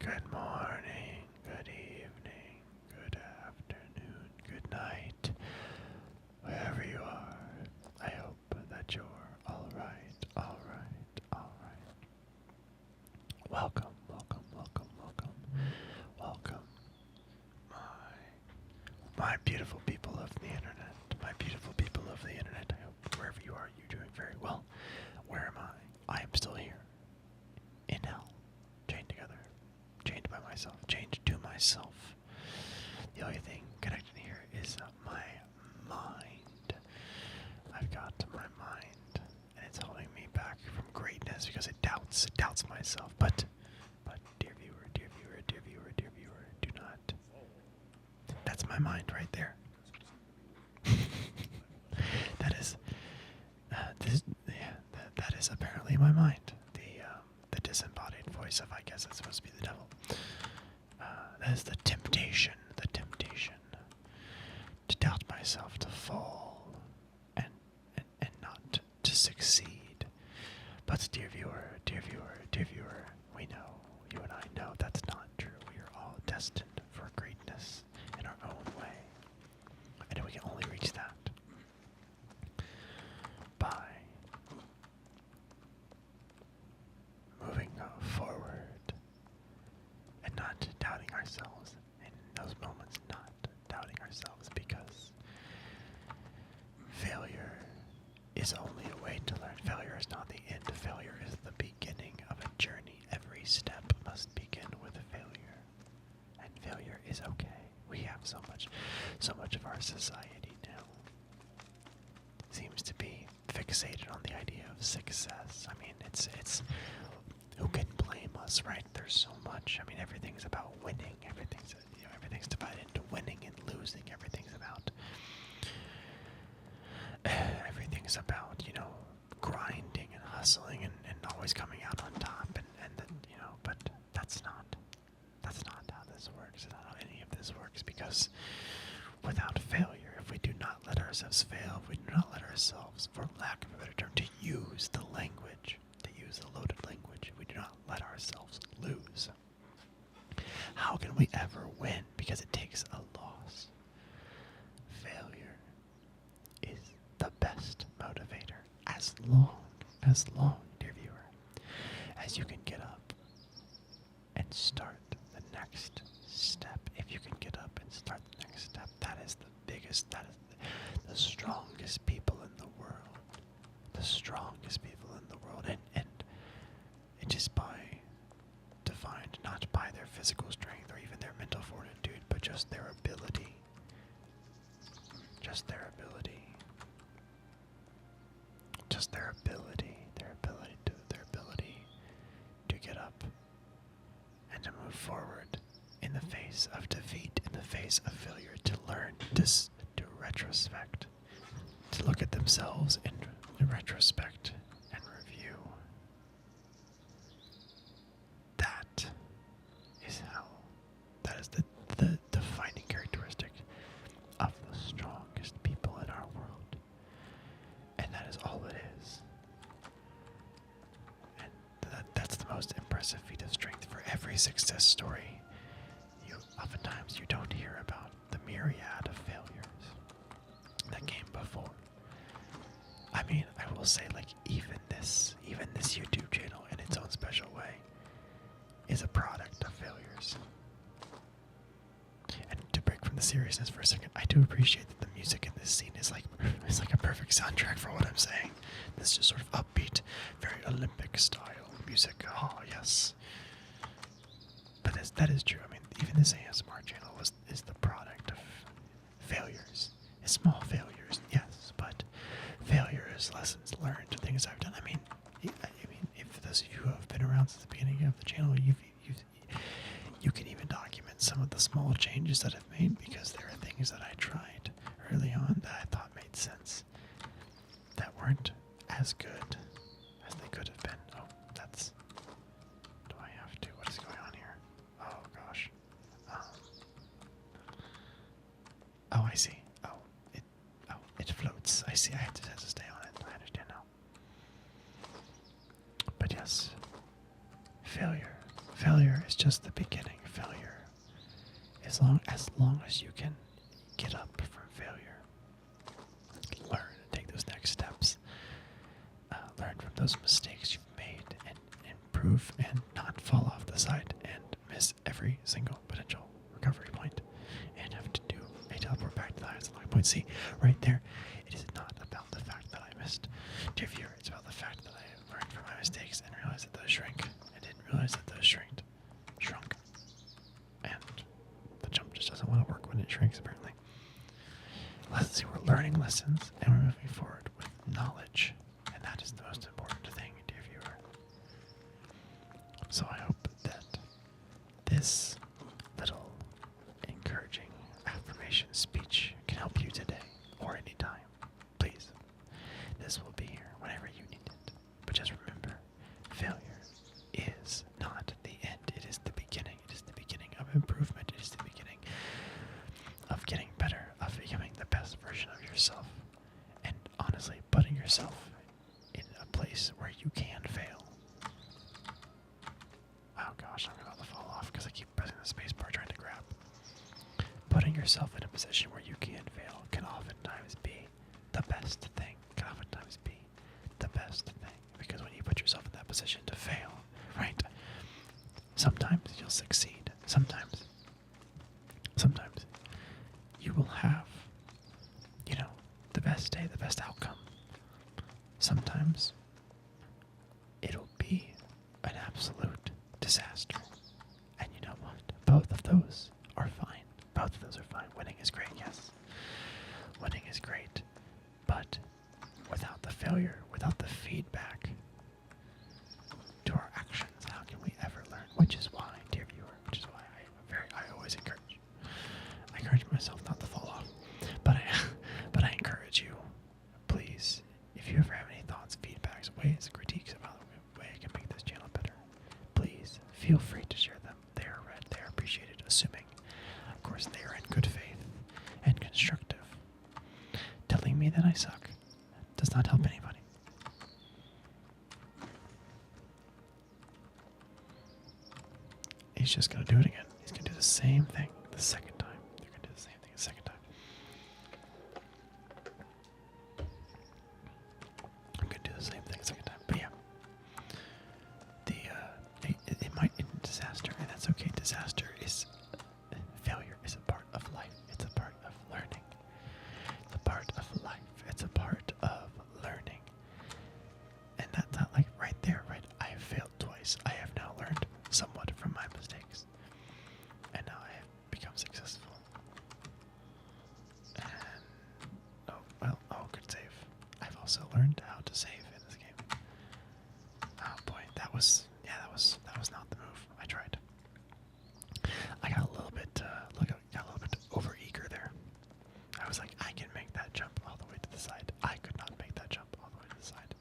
Good morning, good evening, good afternoon, good night, wherever you are. I hope that you're alright, alright, alright. Welcome, welcome, welcome, welcome, welcome, my beautiful people of the internet, my beautiful people of the internet. I hope wherever you are, you're doing very well. Where am I? I am still here. In hell. Chained together. Chained by myself. Chained to myself. The only thing connected here is my mind. I've got my mind, and it's holding me back from greatness because it doubts myself. But, dear viewer, dear viewer, dear viewer, dear viewer, do not. That's my mind right there. That is, that is apparently my mind. The disembodied voice of, I guess it's supposed to be the devil. That is the temptation to doubt myself, to fall, and not to succeed. But dear viewer, dear viewer, dear viewer, we know, you and I know that's not true. We are all destined for greatness in our own way. And we can only reach that by moving forward and not doubting ourselves. In those moments, not doubting ourselves, because failure is only a way to learn. Failure is not the end. Failure is the beginning of a journey. Every step must begin with failure. And failure is okay. We have so much of our society now seems to be fixated on the idea of success. I mean, it's who can blame us, right? There's so much. I mean, everything's about winning. Everything's divided into winning and losing. Everything's about grinding and hustling and always coming out on top and then, but that's not how this works. That's not how any of this works, because without failure, if we do not let ourselves fail, if we do not let ourselves, for lack of a better term, to use the loaded language, if we do not let ourselves lose, how can we ever win? Because it takes a loss. Failure is the best motivator, as long, dear viewer, as you can get up and start the next step. If you can get up and start the next step, that is the strongest people in the world. The strongest people in the world. And it is defined not by their physical strength or even their mental fortitude, but just their ability. Just their ability. Just their ability to get up and to move forward in the face of defeat, in the face of failure, to learn to retrospect, to look at themselves in retrospect and review. That is the defining characteristic of the strongest people in our world. And that is all it is. And that's the most impressive feat of strength. For every success story, oftentimes you don't hear about the myriad of failures that came before. I mean, I will say, like, even this YouTube channel in its own special way is a product of failures. And to break from the seriousness for a second, I do appreciate that the music in this scene is like a perfect soundtrack for what I'm saying. This just sort of upbeat, very Olympic style music. Oh yes. But that is true. I mean, even this ASMR channel is the product of failures. Small failures, yes, but failures, lessons learned, things I've done. I mean, if those of you who have been around since the beginning of the channel, you can even document some of the small changes that I've made, because there are things that I tried early on that I thought made sense that weren't as good as they could have been. Oh, do I have to? What is going on here? Oh gosh. Oh, I see. It floats. I see. I have to stay on it. I understand now. But yes, failure Failure is just the beginning. Failure, as long as you can get up from failure, learn and take those next steps, learn from those mistakes you've made, and improve and not fall off the side and miss every single potential recovery point and have to do a teleport back to the highest log point. See, right there, it is not about the fact that I missed. Dear viewer, it's about the fact that I learned from my mistakes and realized that those shrink. I didn't realize that those shrunk. And the jump just doesn't want to work when it shrinks, apparently. Let's see, we're learning lessons and we're moving forward with knowledge. And that is the most important thing, dear viewer. So I hope that this little encouraging affirmation speech can help you today or anytime. Please, this will be here whenever you need it. But just remember, failure is not the end. It is the beginning. It is the beginning of improvement. It is the beginning of getting better, of becoming the best version of yourself. And honestly, putting yourself in a place where you can fail. Oh gosh, I'm about to fall off because I keep pressing the space bar trying to grab. Putting yourself in a position where you can fail can oftentimes be the best thing. Can oftentimes be the best thing. Because when you put yourself in that position to fail, right? Sometimes you'll succeed. Sometimes you will have, the best day, the best outcome. Sometimes it'll be an absolute disaster. And you know what? Both of those are fine. Both of those are fine. Winning is great, yes. Winning is great. But without the failure, without the feedback to our actions, how can we ever learn? Which is why, dear viewer, I always encourage myself not to fall off. But I encourage you, please, if you ever have any thoughts, feedbacks, ways, critiques about the way I can make this channel better, please feel free to share them. They are read, they are appreciated, assuming, of course, they are in good faith and constructive. Telling me that I suck does not help anybody. He's just going to do it again. He's going to do the same thing the second time. They're going to do the same thing the second time. I'm going to do the same thing the second time. But yeah. It might end in disaster, and that's okay. Failure is a part of life. It's a part of learning. It's a part of life. It's a part of learning. And that's not like right there, right? I have failed twice. I have now learned somewhat from my mistakes. And now I have become successful. And, good save. I've also learned how to save in this game. Oh boy, that was not the move. I tried. I got a little bit over eager there. I was like, I can make that jump all the way to the side. I could not make that jump all the way to the side.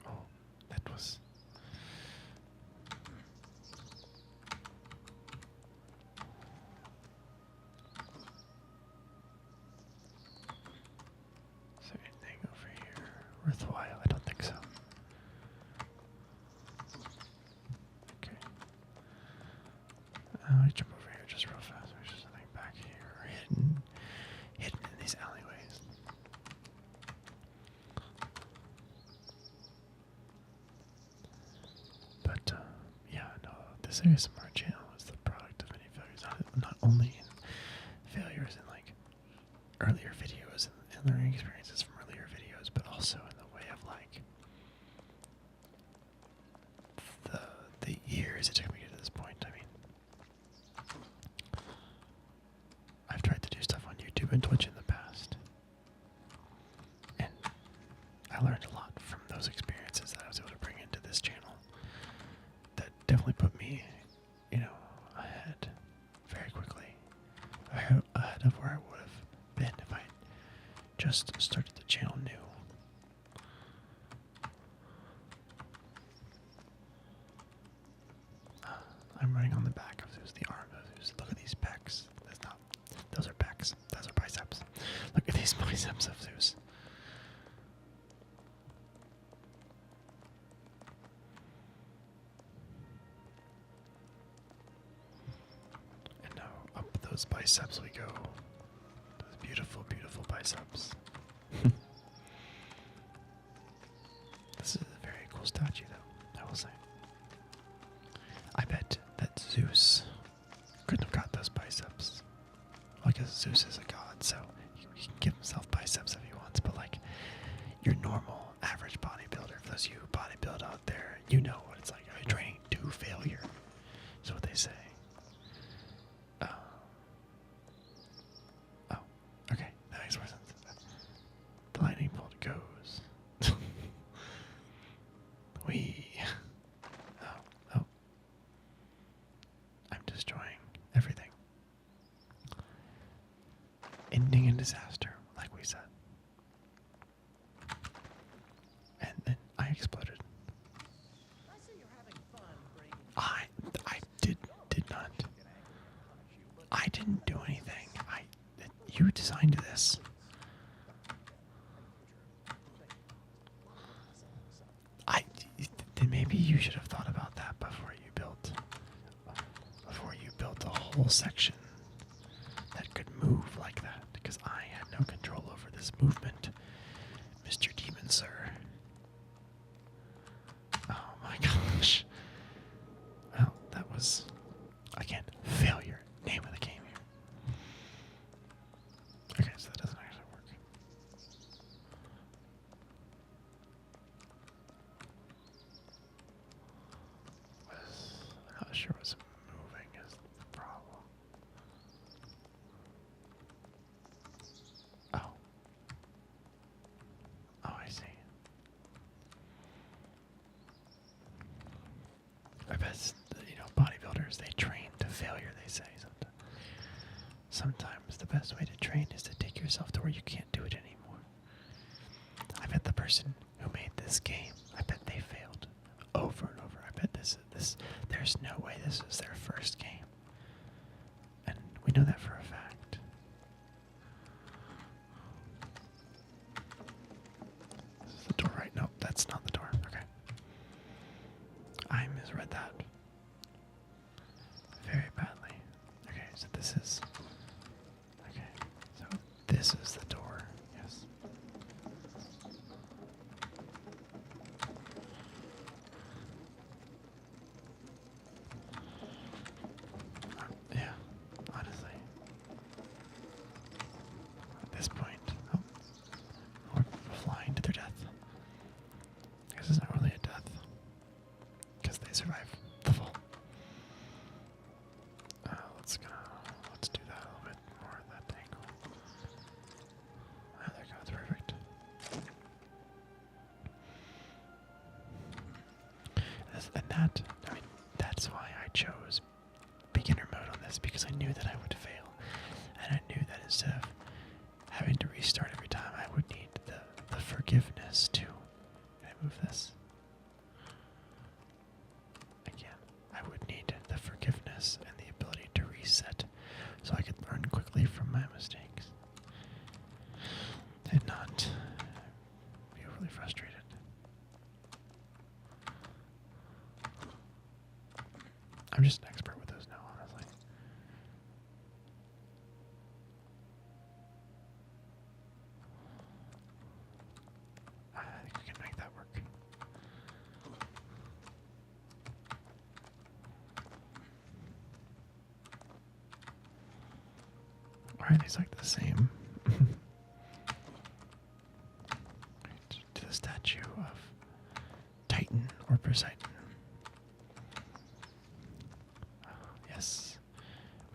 Oh, that was... Is there anything over here worthwhile? I don't think so. Okay. I jump over here just real fast. There's just something back here hidden in these alleyways. But yeah, no, this ASMR channel is the product of many failures. Not only in failures in like earlier videos and learning experiences from earlier videos, but also in the way of like the years it took me to get to this point. I mean, I've tried to do stuff on YouTube and Twitch in the past, and I learned a lot from those experiences that I was able to bring into this channel. That definitely put me, ahead very quickly, ahead of where I would have been if I just started the channel new. I'm running on the back of Zeus, the arm of Zeus. Look at these pecs. Those are pecs. these biceps of Zeus. And now up those biceps we go. Those beautiful, beautiful biceps. This is a very cool statue, though, I will say. I bet that Zeus couldn't have got those biceps. Well, I guess Zeus is a god, so he can give himself biceps if he wants, but like your normal, average bodybuilder, for those of you who bodybuild out there, you know what it's like. Training to failure is what they say. Oh, okay, that makes more sense. The lightning bolt goes. Oh. I'm destroying everything. Ending in disaster, like we said. And then I exploded. I did not. I didn't do anything. You designed this. Then maybe you should have thought about that before you built a whole section that could move like that, because I had no control over this movement, Mr. Demon Sir. Oh my gosh. Well, that was, again, failure. Name of the game here. Okay, so that doesn't actually work. I'm not sure what's moving is the problem. Oh. Oh, I see. I bet, bodybuilders, they train to failure, they say. Sometimes the best way to train is to take yourself to where you can't do it anymore. I bet the person who made this game, I bet they failed over and over. I bet there's no way this is their first game. And we know that for a fact. This is the door, right? No, that's not the door. Okay. I misread that very badly. Okay, so this is the door. Yes. Yeah, honestly. At this point, we're flying to their death. This is not really a death, because they survive the fall. Let's do that a little bit more at that angle. There we go, that's perfect. That's why I chose beginner mode on this, because I knew that I would fail. And I knew that instead of having to restart every time, I would need the forgiveness to. Can I move this? Again, I would need the forgiveness and the ability to reset so I could learn quickly from my mistakes and not be overly frustrated. I'm just an expert with those now, honestly. I think we can make that work. Alright, he's like the same. To the statue of Titan or Poseidon. Yes,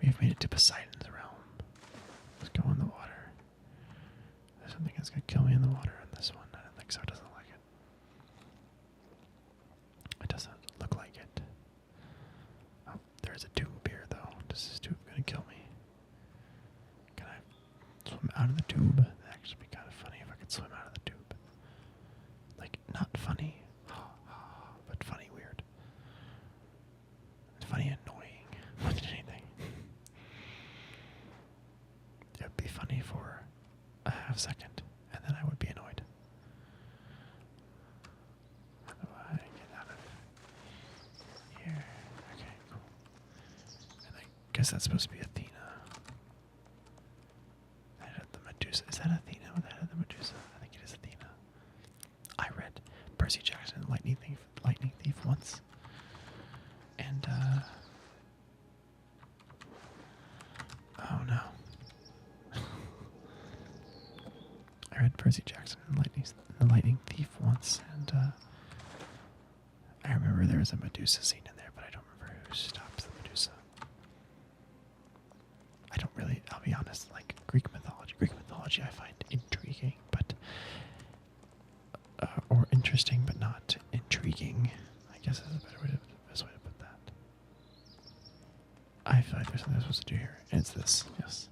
we have made it to Poseidon's realm. Let's go in the water. There's something that's gonna kill me in the water in this one. I don't think so. It doesn't look like it. It doesn't look like it. Oh, there's a tube here though. Is this tube gonna kill me? Can I swim out of the tube? That'd actually be kind of funny if I could swim out of the tube. Like, not funny, but funny weird. Funny annoying more than anything. It would be funny for half second, and then I would be annoyed. How do I get out of here? Okay, cool. And I guess that's supposed to be Athena. The head of the Medusa. Is that Athena or the head of the Medusa? I think it is Athena. I read Percy Jackson, Lightning Thief once. And, oh no. I read Percy Jackson and the Lightning Thief once, and I remember there was a Medusa scene in there, but I don't remember who stops the Medusa. I don't really, I'll be honest, like Greek mythology. Greek mythology I find intriguing, but or interesting, but not intriguing. I guess is the best way to put that. I feel like there's something I'm supposed to do here, and it's this. Yes.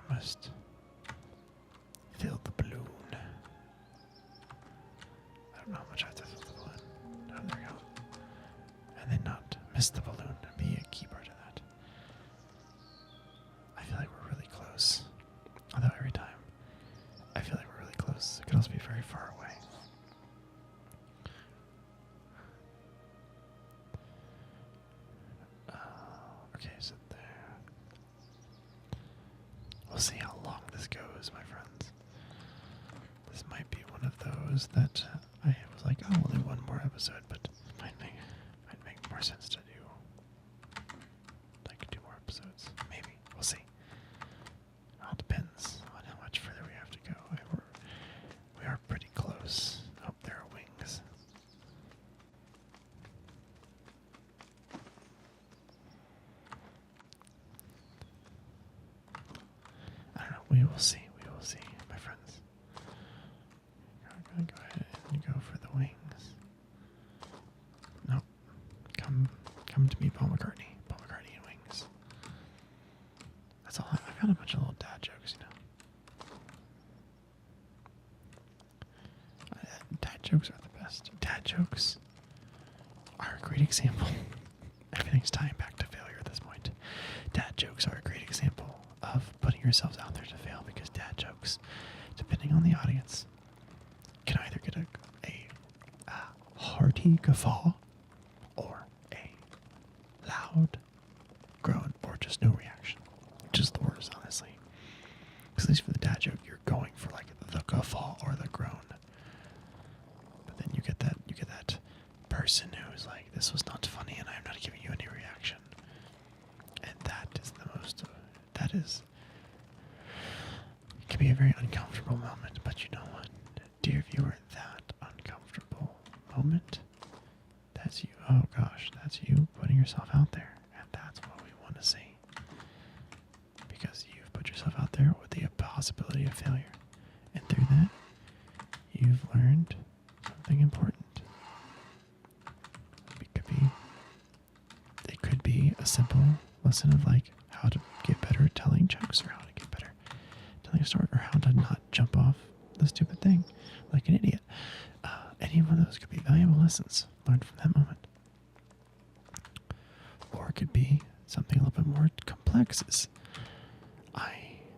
I must fill the balloon. I don't know how much I have to fill the balloon. Oh, there we go. And then not miss the balloon and be a key part of that. I feel like we're really close. Although every time I feel like we're really close, it could also be very far away. Okay, so there. We'll see how long this goes, my friends. This might be one of those that I was like, oh, we'll do one more episode, but it might make more sense to do like 2 more episodes. Maybe. We'll see. It all depends on how much further we have to go. We are pretty close. Oh, there are wings. I don't know. We will see. We will see, my friends. I'm gonna go ahead and go for the wings. Nope. Come to me, Paul McCartney. Paul McCartney and wings. That's all. I've got a bunch of little dad jokes, you know. Dad jokes are the best. Dad jokes are a great example. Everything's tying back to failure at this point. Dad jokes are a great example of putting yourselves out there to fail, because dad jokes, depending on the audience, can either get a hearty guffaw or a loud groan or just no reaction. Just the worst, honestly. Because at least for the dad joke, you're going for like the guffaw or the groan. But then you get that person who's like, this was not funny and I'm not giving you any reaction. And that is it can be a very uncomfortable moment, but you know what? Dear viewer, that uncomfortable moment, that's you. Oh gosh, that's you putting yourself out there. And that's what we want to see. Because you've put yourself out there with the possibility of failure. And through that, you've learned something important. It could be a simple lesson of like how to get better at telling jokes, or how to get better at telling a story, or how to not jump off the stupid thing like an idiot. Any one of those could be valuable lessons learned from that moment. Or it could be something a little bit more complex. This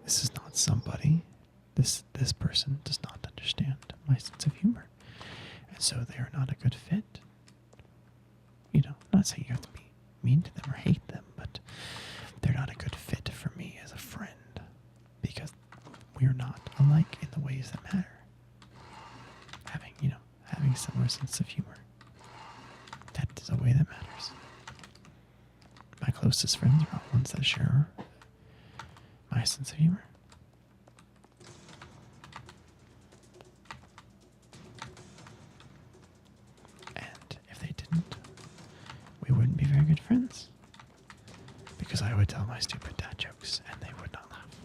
is not somebody. This person does not understand my sense of humor, and so they are not a good fit. You know, I'm not saying you have to be mean to them or hate them, but they're not a good fit for me as a friend, because we are not alike in the ways that matter. Having a similar sense of humor, that is a way that matters. My closest friends are all ones that share my sense of humor. And if they didn't, we wouldn't be very good friends. Because I would tell my stupid dad jokes and they would not laugh.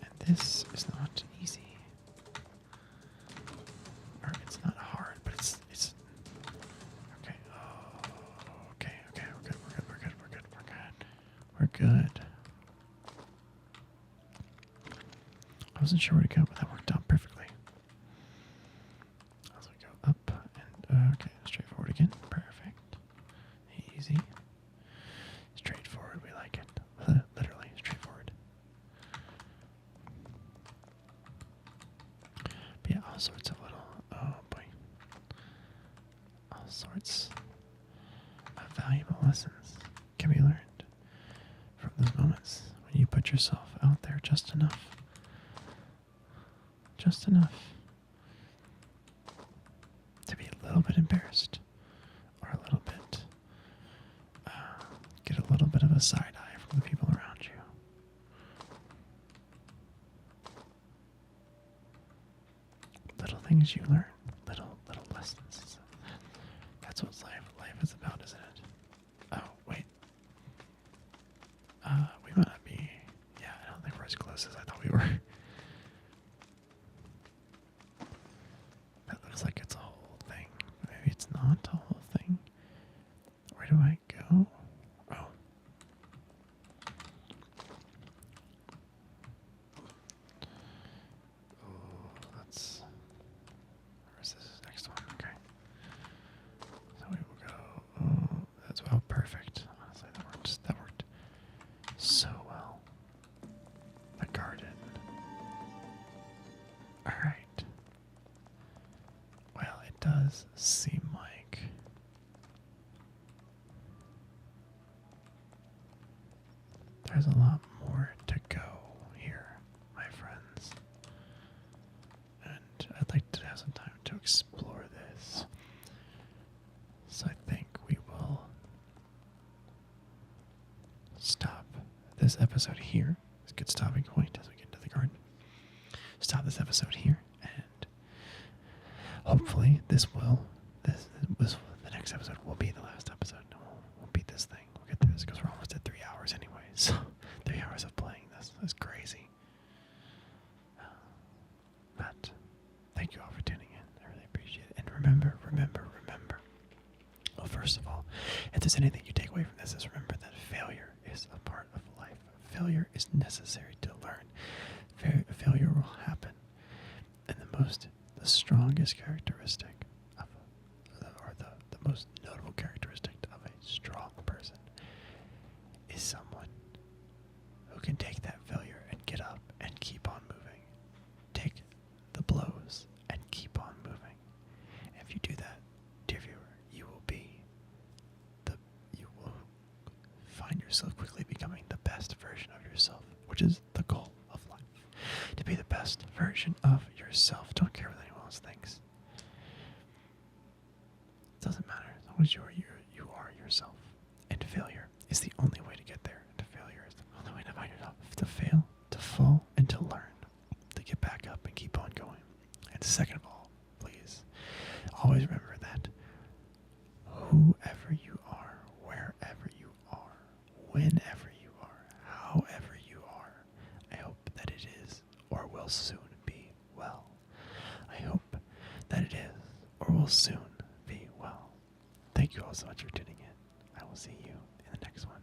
And this is not easy. Or it's not hard, but it's okay. Oh, okay, we're good. I wasn't sure where to go, but that worked out perfectly. As we go up and all sorts of little, oh boy, all sorts of valuable lessons can be learned from those moments when you put yourself out there just enough to be a little bit embarrassed or a little bit, get a little bit of a side eye from the people around you. Little things you learn, little lessons. That's what life is about, isn't it? Oh, wait. We might not be, yeah, I don't think we're as close as I thought we were. That looks like it's a whole thing. Maybe it's not a whole thing. Where do I go? Oh. Oh, that's... Where's this next one? Okay. So we will go... Oh, that's well, perfect. Honestly, that worked so well. The garden. Alright. Well, it does seem like there's a lot more to go here, my friends. And I'd like to have some time to explore this. So I think we will stop this episode here. It's a good stopping point as we get into the garden. Stop this episode here, and hopefully the next episode will be the last episode. We'll beat this thing. We'll get through this because we're almost at 3 hours anyway. So 3 hours of playing this is crazy. But thank you all for tuning in. I really appreciate it. And remember. Well, first of all, if there's anything you take away from this, is remember that failure is a part of life. Failure is necessary to learn. Failure will happen. And the strongest characteristic of, or the most notable characteristic of a strong person is someone who can take that failure and get up and keep on moving. Take the blows and keep on moving. And if you do that, dear viewer, you will find yourself quickly becoming the best version of yourself, which is the goal of life. To be the best version of yourself. Don't care what anyone else thinks. It doesn't matter as long as you are yourself. And failure is the only way to get there. And failure is the only way to find yourself. To fail, to fall, and to learn. To get back up and keep on going. And second of all, please, always remember that whoever you are, wherever you are, whenever you are, however you are, I hope that it is or will soon be well. I hope that it is or will soon be well. Thank you all so much for tuning in. I will see you in the next one.